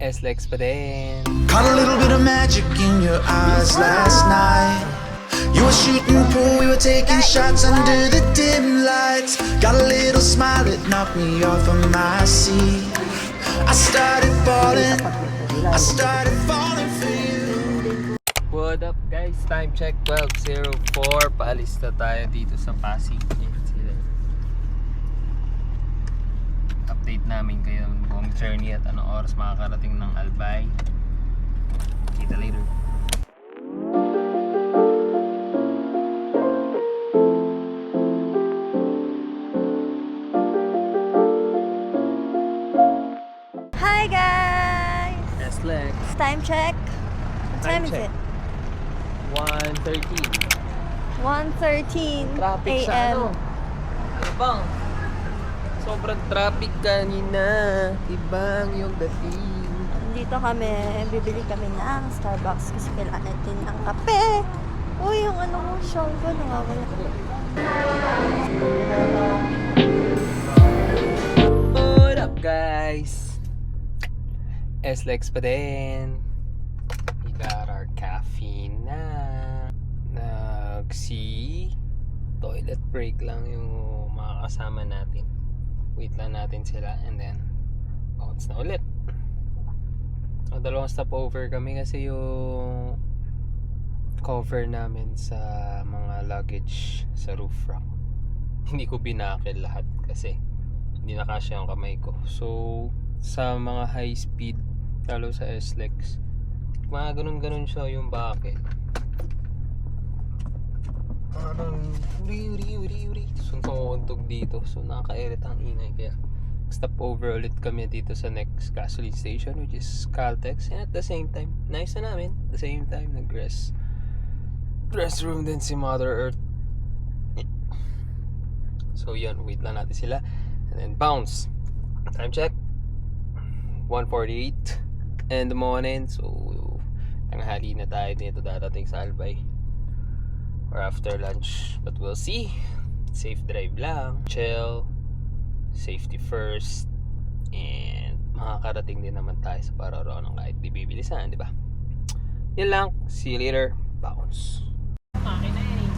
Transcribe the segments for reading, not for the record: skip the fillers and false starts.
SLEX pa din. Caught a little bit of magic in your eyes last night. You were shooting pool, we were taking shots under the dim lights. Got a little smile that knocked me off of my seat. I started falling for you. What up guys? Time check 12:04. Paalis na tayo dito sa Pasig. Update namin kayo ng buong journey at anong oras makakarating ng Albay. Kita later. Hi guys! SLEX. Time check. What time is check. it? 1:13. 1:13 Traffic sa a.m. ano bang? Sobrang traffic kanina. Ibang yung dating. Dito kami, bibili kami ng Starbucks kasi kailangan natin ng kape. Uy, yung ano mo, shawl ko, nakawala. What up guys? SLEX pa din. We got our caffeine na. Toilet break lang yung mga kasama natin. Wait lang natin sila and then bounce na ulit. Dalawang stopover kami kasi yung cover namin sa mga luggage sa roof rack hindi ko binakil lahat kasi hindi nakasya yung kamay ko. So sa mga high speed lalo sa SLEX mga ganun siya yung bakit parang uri suntuntog dito, so nakaka-irrit ang ingay kaya stop over ulit kami dito sa next gasoline station which is Caltex, and at the same time nice na namin at the same time nag-rest room din si Mother Earth. So yun, wait lang natin sila and then bounce. Time check 1:48 in the morning, so tanghali na tayo dito dadating sa Albay or after lunch, but we'll see. Safe drive lang, chill, safety first, and makakarating din naman tayo sa Paroroon ng kahit di bibilisan, di ba? Yan lang, see you later, bounce. Okay na yan.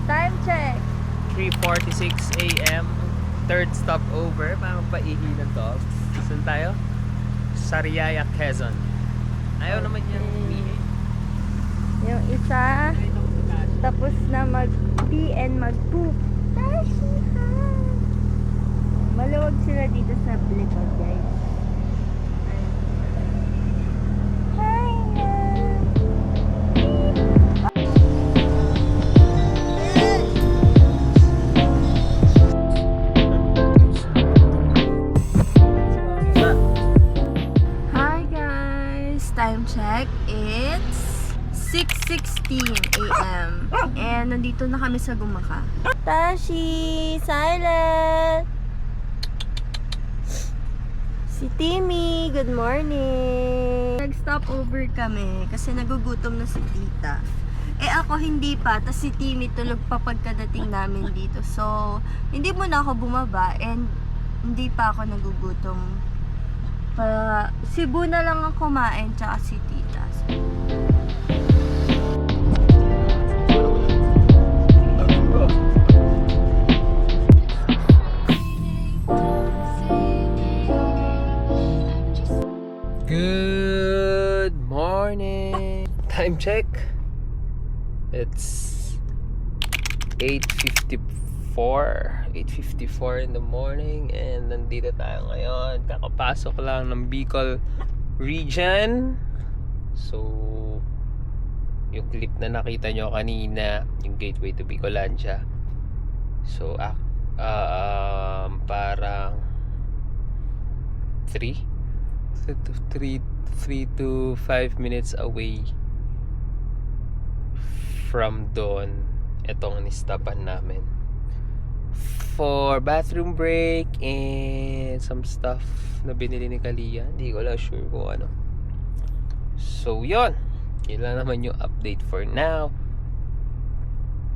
Time check. 3:46 a.m. Third stopover, parang paihi ng dogs. Saan tayo? Sariaya, Quezon. Ayaw naman yan umihi. Yung isa, tapos na mag-pee and mag-poop. Tashi, ha! Maluwag sila dito sa likod, guys. Hi! Hi guys! Time check, it's 6:16 a.m. And nandito na kami sa Gumaka. Tashi! Silent! Si Timmy, good morning! Nag-stop over kami kasi nagugutom na si tita. Eh ako hindi pa, tas si Timmy tulog pa pagkadating namin dito. So, hindi muna ako bumaba and hindi pa ako nagugutom. Cebu na lang ang kumain tsaka si tita. Good morning. Time check. It's 8:54 in the morning and nandito tayo ngayon. Kakapasok lang ng Bicol region. So yung clip na nakita nyo kanina, yung gateway to Bicolandia. So parang 3 to 5 minutes away from doon. Itong nistapan namin for bathroom break and some stuff na binili ni Kalia. Hindi ko lang sure kung ano. So, yun. Yun lang naman yung update for now.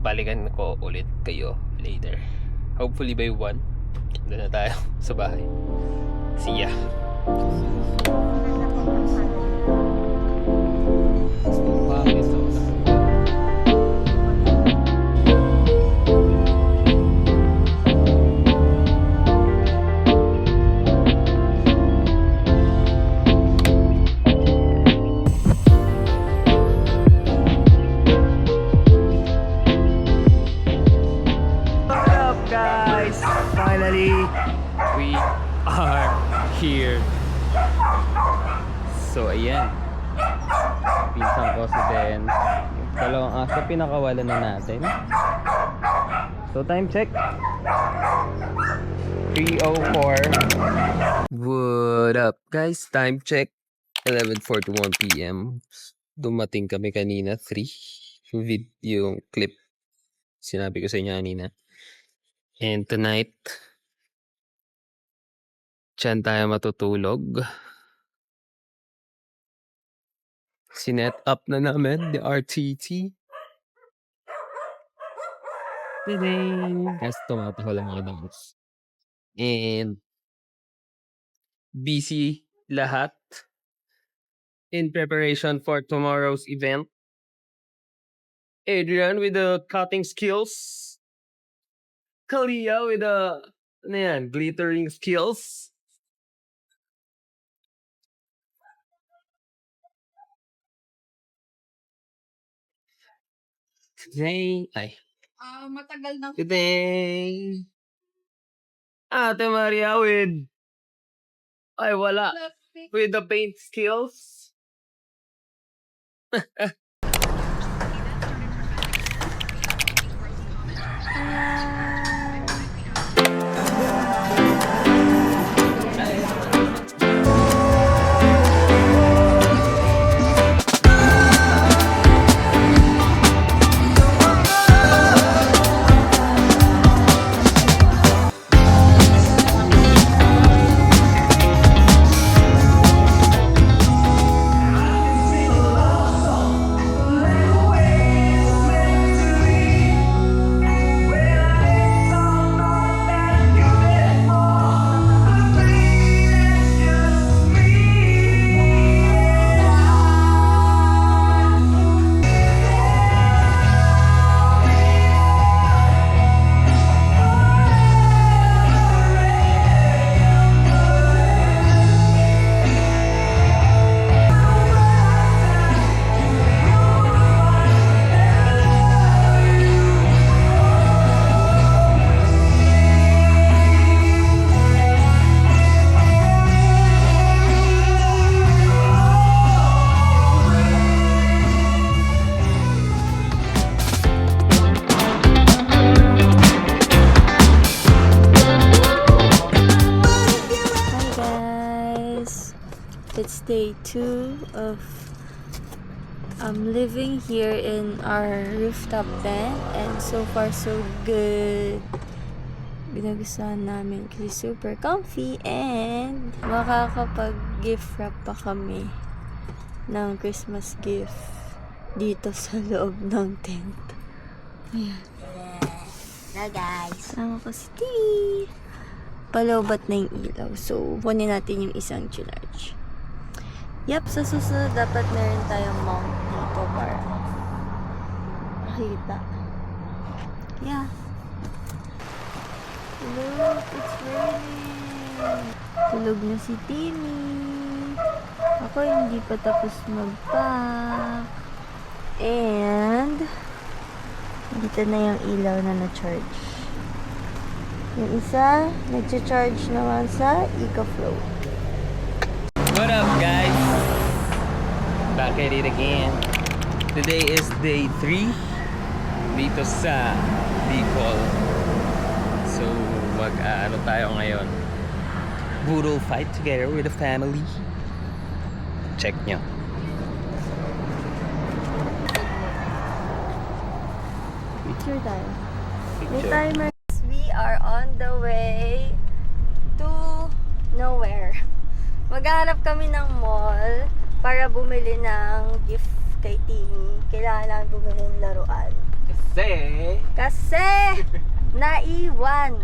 Balikan ko ulit kayo later. Hopefully by 1. Doon na tayo sa bahay. See ya. Wow, it's so nice. What's up, guys? Finally, we are here. So, ayan. Pinsan ko si Den. Yung dalawang aso, pinakawalan na natin. So, time check. 3:04. What up, guys? Time check. 11:41 p.m. Dumating kami kanina, 3. Yung clip. Sinabi ko sa inyo kanina. And tonight, dyan tayo matutulog. Sinet up na namin, the RTT. Kasi tumataho lang ako ng bus. And busy lahat in preparation for tomorrow's event. Adrian with the cutting skills. Kalia with the glittering skills. Today, Matagal na. today, Ate Maria with, wala, with the paint skills. It's day 2 of living here in our rooftop tent, and so far so good. Binagustuhan namin kasi super comfy, and makakapag-gift wrap pa kami ng Christmas gift dito sa loob ng tent. Ayan. Hello guys. Sama ko si Timmy. Palobat na yung ilaw. So, kunin natin yung isang charge. Yep, sa susunod dapat meron tayong mount dito para makita. Yeah. Look, it's raining. Tulog na si Timmy. Ako hindi pa tapos mag-pack. And dito na yung ilaw na na-charge. Yung isa, nag-charge naman sa EcoFlow. What up, guys? Back at it again. Today is day 3 dito sa Bicol. So, mag-ano tayo ngayon? Brutal fight together with the family. Check nyo. Picture tayo. May Picture. timer. We are on the way to nowhere. Maghanap kami ng mall para bumili ng gift kay Timmy. Kailangan namin bumili ng laruan. Kasi naiwan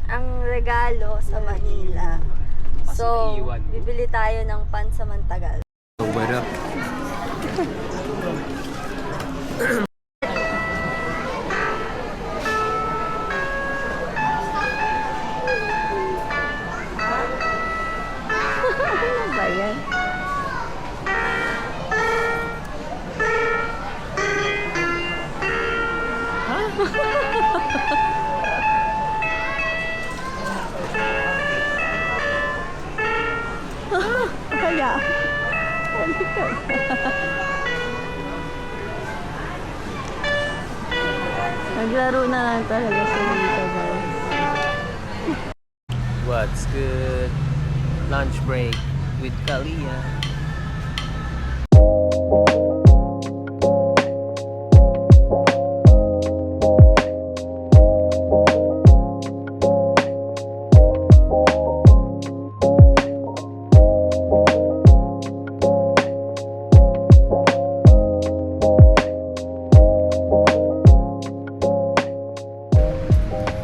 ang regalo sa Manila. So, naiwan? bibili tayo ng pansamantagal. What up? Ano ba yan? Kaya, naglaro na lang talaga siya dito, guys. What's good? Lunch break with Kalia.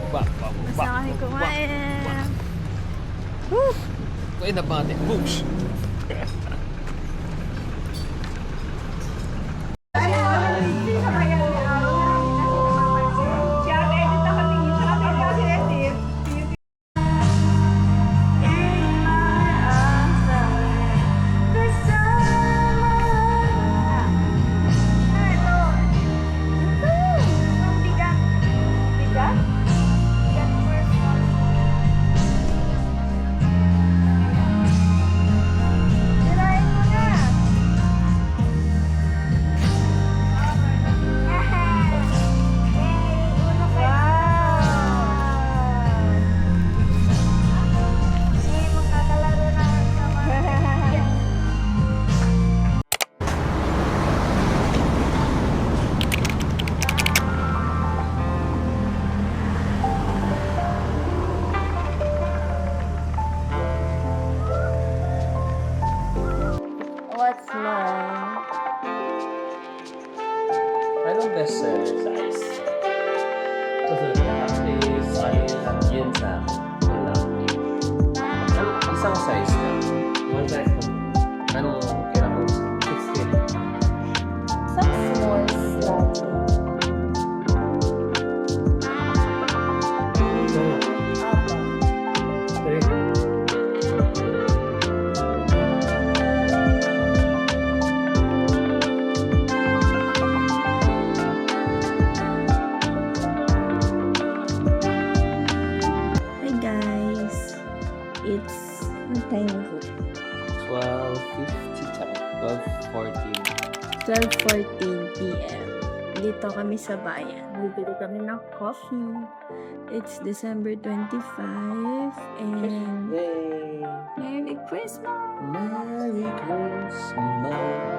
Basta kami kumain. Kuya na bate. Boosh! What's mine? Anong best seller size? Yun sa wala. Isang size na. One size na. Anong kira ko? 16. Some s'mores latte. Hi guys, it's what time is it? 12:50 tsaka 12:14. 12:14 p.m. Dito kami sa bayan. Bibili kami ng coffee. It's December 25 and Yay! Merry Christmas! Merry Christmas!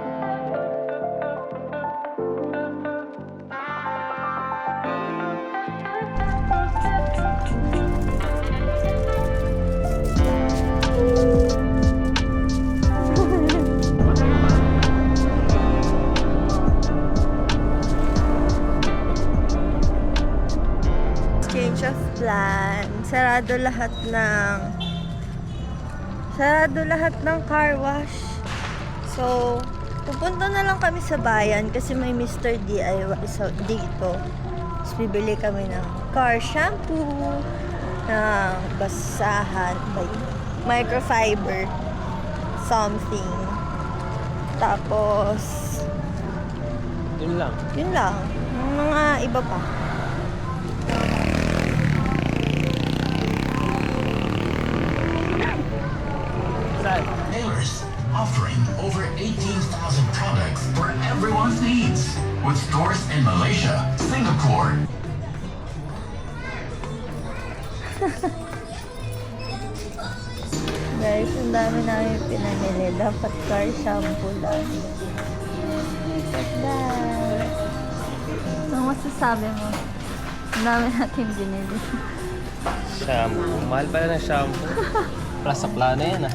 Change of plan. Sarado lahat ng car wash. So, pupunta na lang kami sa bayan kasi may Mr. DIY dito. Tapos bibili kami ng car shampoo, ng basahan, microfiber, something. Tapos, Yun lang. yun lang. Yung mga iba pa. Saan? Taylor's, offering over 18,000 products for everyone's needs. With stores in Malaysia, Singapore, Guys, ang dami namin pinamili. Dapat car shampoo lang. Like that. So, masasabi mo? Ang dami natin binili. Shampoo. Mahal pala ng shampoo. Plus sa plano yan ah.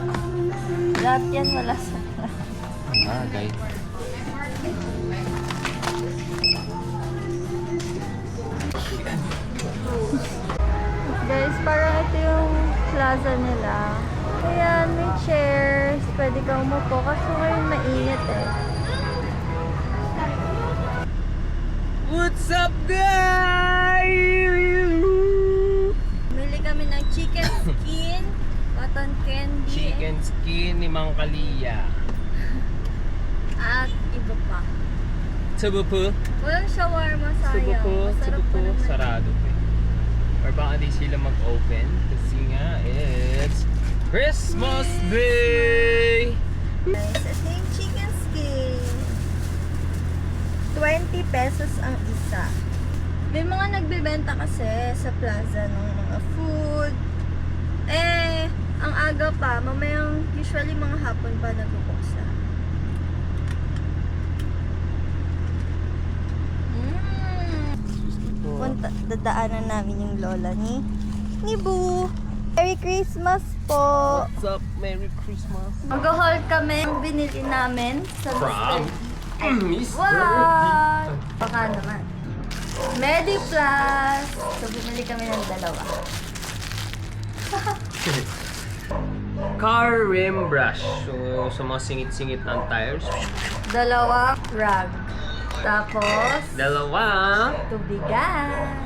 Lahat yan wala sa Okay. Guys, parang ito yung plaza nila. Ayan, may chairs. Pwede kang umupo. Kaso ngayon mainit eh. What's up, guys? Bili kami ng chicken skin, cotton candy, Chicken skin ni Mang Kalia. at iba pa. Subo po. Walang shawarma, Subo sayang. po. Masarap Subo pa po. naman. Sarado po. Or baka di sila mag-open. Kasi nga, it's Christmas Day! Guys, ito yung chicken skin. 20 pesos ang isa. May mga nagbebenta kasi sa plaza ng mga food. Eh, ang aga pa, mamayang usually mga hapon pa nagbubuksa. Dadaanan namin yung lola ni Boo. Merry Christmas po! What's up? Merry Christmas! Mag-haul kami. Ang binili namin sa From Mr. Mr. What? Baka naman. Mediplus. So, bumili kami ng dalawa. Car rim brush. So, sa mga singit-singit ng tires. Dalawang rag. Tapos, Dalawa. tubigan.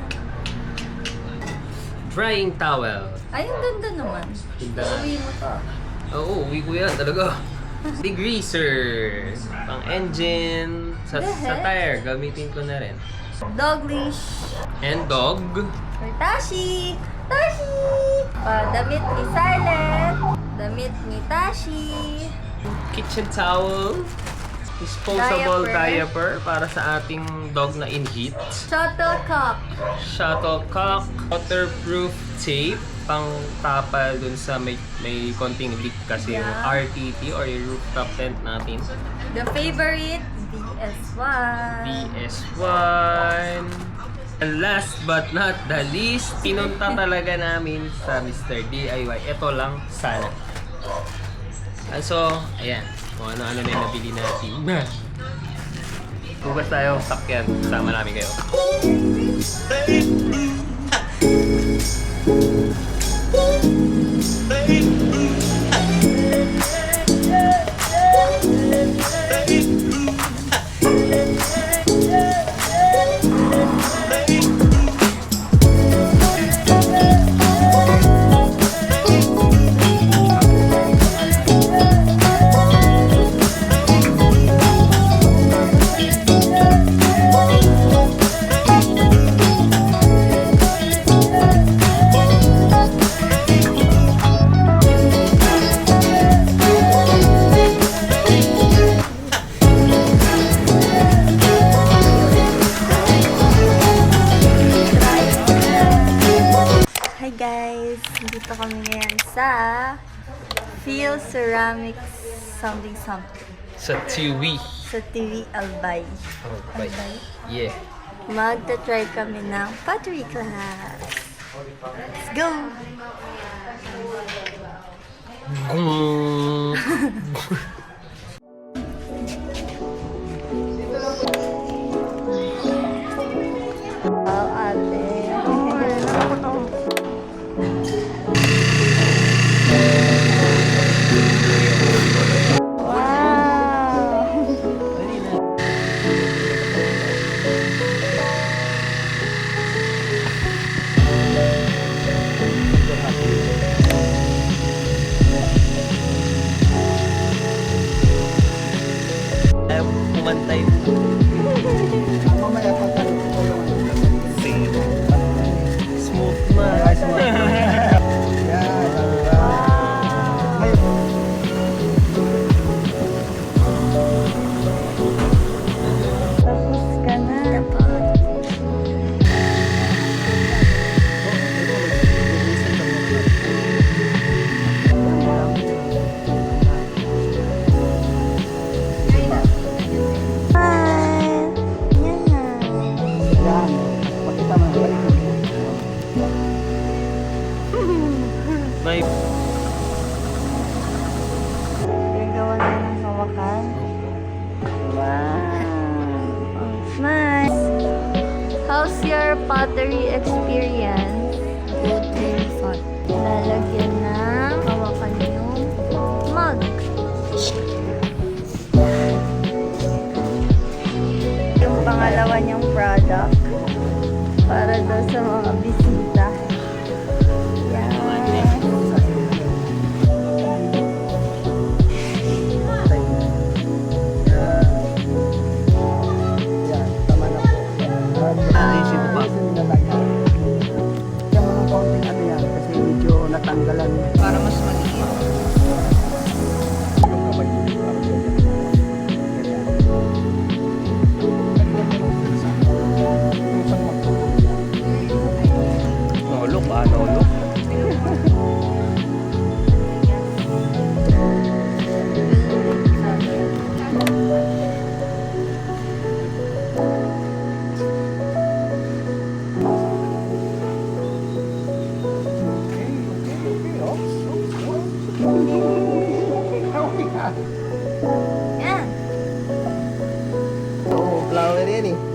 Drying towel. Ay, ang ganda naman. Ganda. Uwi mo to. Oo, uwi ko yan talaga. Degreaser. Pang engine. Sa tire, gamitin ko na rin. Dog leash. And dog. For Tashi. Tashi! Damit ni Silent. Damit ni Tashi. Kitchen towel. Disposable Diaper. diaper para sa ating dog na in heat. Shuttlecock. Shuttlecock. Waterproof tape. Pang tapal dun sa may konting leak kasi yung Yeah. RTT or yung rooftop tent natin. The favorite, BS1. BS1. And last but not the least, pinunta talaga namin sa Mr. DIY. Ito lang sana. And so, ayan. Kung ano-ano na yung nabili natin. Bukas tayo sakyan. Kasama namin kayo. Hi guys! Dito kami ngayon sa Feel Ceramics something. Sa TV. Sa TV Albay. Okay. Yeah. Magta-try kami ng pottery class. Let's go! Wow, ate. Wow! Ayaw pumantay. Smooth na. Tapos ka na. Hi! for pottery experience. Good, very fun. Lalagyan ng hawakan yung mug. Yung pangalawa niyang product para daw sa mga bisita. Yan. Naisip ko pa. Kaya mo ng konting ano yan kasi medyo natanggalan. Para mas maliit. Yung kamay mo yung parang ganyan. Ganyan. Yung isang magtutulog. Nolok ah, nolok. Yan. Oo, flower yan eh.